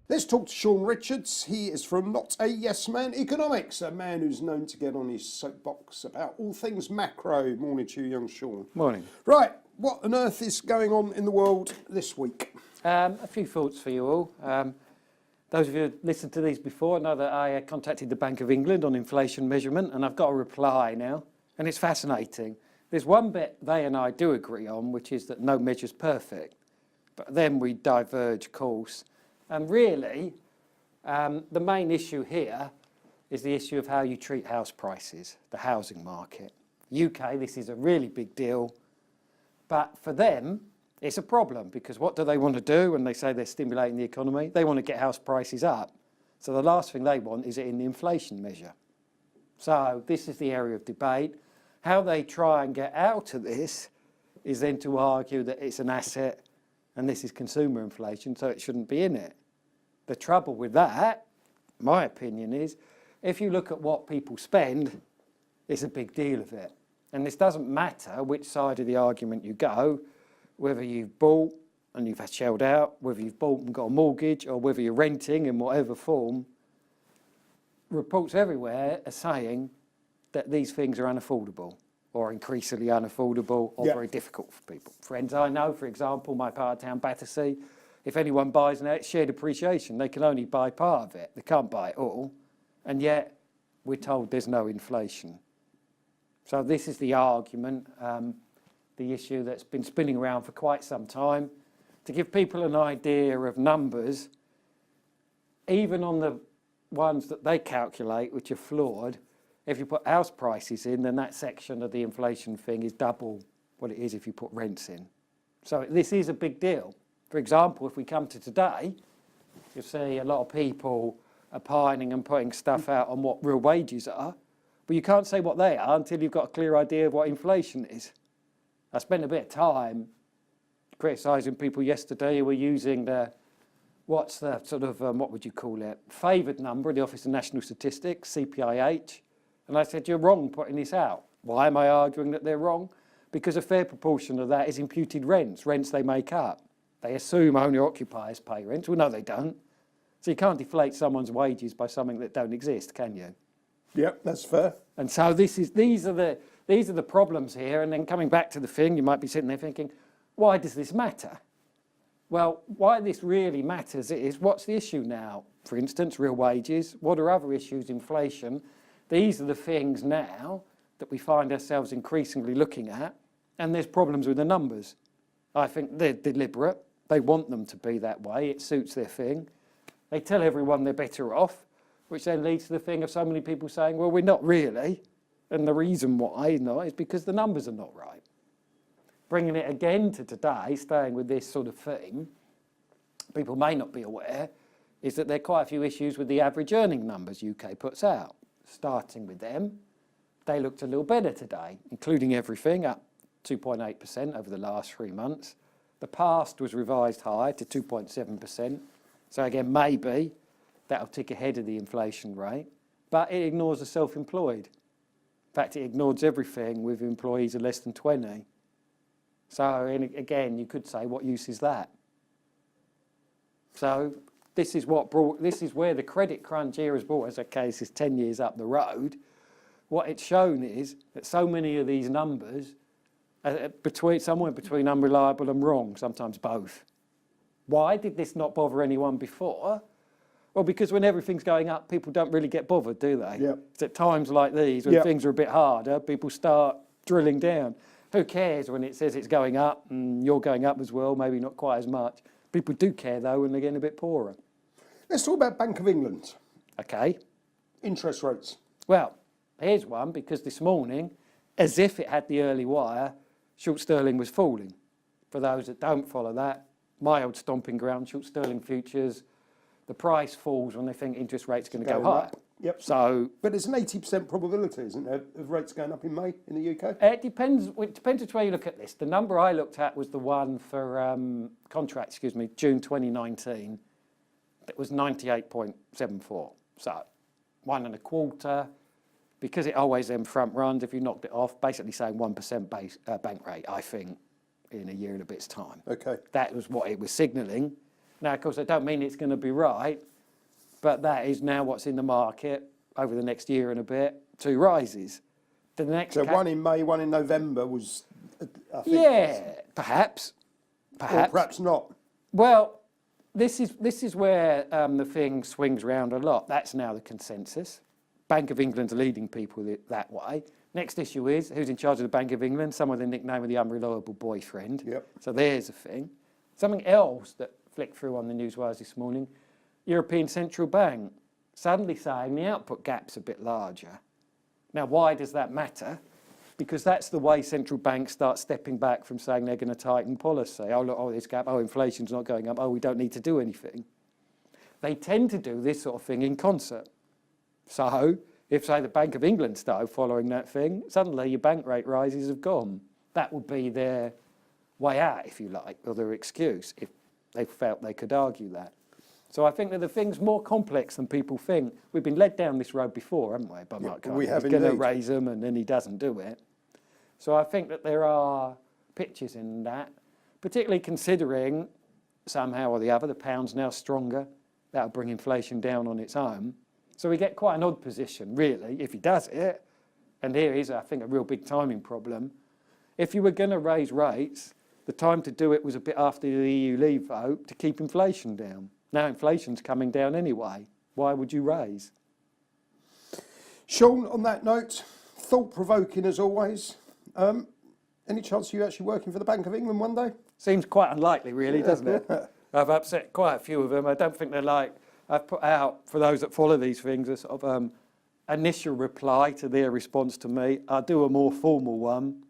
Let's talk to Shaun Richards. He is from Notayesmaneconomics, a man who's known to get on his soapbox about all things macro. Morning to you, young Shaun. Morning. Right, what on earth is going on in the world this week? A few thoughts for you all. Those of you who listened to these before know that I contacted the Bank of England on inflation measurement, and I've got a reply now, and it's fascinating. There's one bit they and I do agree on, which is that no measure's perfect, but then we diverge course. And really, the main issue here is the issue of how you treat house prices, the housing market. UK, this is a really big deal, but for them, it's a problem because what do they want to do when they say they're stimulating the economy? They want to get house prices up. So the last thing they want is it in the inflation measure. So this is the area of debate. How they try and get out of this is then to argue that it's an asset and this is consumer inflation, so it shouldn't be in it. The trouble with that, my opinion is, if you look at what people spend, it's a big deal of it. And this doesn't matter which side of the argument you go, whether you've bought and you've shelled out, whether you've bought and got a mortgage, or whether you're renting in whatever form, reports everywhere are saying that these things are unaffordable or increasingly unaffordable or very difficult for people. Friends I know, for example, my part of town, Battersea, if anyone buys now, it's shared appreciation. They can only buy part of it. They can't buy it all. And yet we're told there's no inflation. So this is the argument, the issue that's been spinning around for quite some time. To give people an idea of numbers, even on the ones that they calculate, which are flawed, if you put house prices in, then that section of the inflation thing is double what it is if you put rents in. So this is a big deal. For example, if we come to today, you'll see a lot of people opining and putting stuff out on what real wages are, but you can't say what they are until you've got a clear idea of what inflation is. I spent a bit of time criticising people yesterday who were using what's the sort of, what would you call it, favoured number of the Office of National Statistics, CPIH, and I said, you're wrong putting this out. Why am I arguing that they're wrong? Because a fair proportion of that is imputed rents they make up. They assume owner occupiers pay rent. Well, no, they don't. So you can't deflate someone's wages by something that don't exist, can you? Yep, that's fair. And so these are the problems here. And then coming back to the thing, you might be sitting there thinking, why does this matter? Well, why this really matters is what's the issue now? For instance, real wages. What are other issues? Inflation. These are the things now that we find ourselves increasingly looking at. And there's problems with the numbers. I think they're deliberate. They want them to be that way. It suits their thing. They tell everyone they're better off, which then leads to the thing of so many people saying, well, we're not really. And the reason why not is because the numbers are not right. Bringing it again to today, staying with this sort of theme, people may not be aware, is that there are quite a few issues with the average earning numbers UK puts out. Starting with them, they looked a little better today, including everything, up 2.8% over the last 3 months. The past was revised higher to 2.7%. So again, maybe that'll tick ahead of the inflation rate, but it ignores the self-employed. In fact, it ignores everything with employees of less than 20. So again, you could say, what use is that? So this is where the credit crunch era has brought us. Okay, this is 10 years up the road. What it's shown is that so many of these numbers are somewhere between unreliable and wrong, sometimes both. Why did this not bother anyone before? Well, because when everything's going up, people don't really get bothered, do they? Yep. It's at times like these, when things are a bit harder, people start drilling down. Who cares when it says it's going up and you're going up as well, maybe not quite as much. People do care, though, when they're getting a bit poorer. Let's talk about Bank of England. Okay. Interest rates. Well, here's one, because this morning, as if it had the early wire, short sterling was falling. For those that don't follow that, my old stomping ground, short sterling futures, the price falls when they think interest rates are going to go higher. Yep. So, but there's an 80% probability, isn't there, of rates going up in May in the UK? It depends which way you look at this. The number I looked at was the one for contract, June 2019. It was 98.74. So 1.25. Because it always then front runs, if you knocked it off, basically saying 1% bank rate, I think, in a year and a bit's time. Okay. That was what it was signalling. Now, of course, I don't mean it's going to be right, but that is now what's in the market over the next year and a bit, 2 rises. The next So one in May, one in November was, I think. Yeah, perhaps. Or perhaps not. Well, this is where the thing swings round a lot. That's now the consensus. Bank of England's leading people that way. Next issue is, who's in charge of the Bank of England? Some with the nickname of the unreliable boyfriend. Yep. So there's a thing. Something else that flicked through on the newswires this morning, European Central Bank suddenly saying the output gap's a bit larger. Now, why does that matter? Because that's the way central banks start stepping back from saying they're going to tighten policy. Oh, look, oh, this gap, oh, inflation's not going up, oh, we don't need to do anything. They tend to do this sort of thing in concert. So, if, say, the Bank of England started following that thing, suddenly your bank rate rises have gone. That would be their way out, if you like, or their excuse, if they felt they could argue that. So I think that the thing's more complex than people think. We've been led down this road before, haven't we, by Mark Carney? We have He's going to indeed. raise them and then he doesn't do it. So I think that there are pitches in that, particularly considering somehow or the other the pound's now stronger. That'll bring inflation down on its own. So we get quite an odd position, really, if he does it. And here is, I think, a real big timing problem. If you were going to raise rates, the time to do it was a bit after the EU leave vote to keep inflation down. Now inflation's coming down anyway. Why would you raise? Shaun, on that note, thought-provoking as always. Any chance of you actually working for the Bank of England one day? Seems quite unlikely, really, doesn't it? I've upset quite a few of them. I don't think they're like... I've put out, for those that follow these things, a sort of initial reply to their response to me. I'll do a more formal one.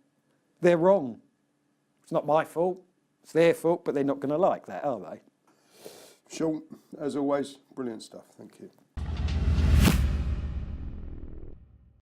They're wrong. It's not my fault. It's their fault, but they're not going to like that, are they? Shaun, as always, brilliant stuff. Thank you.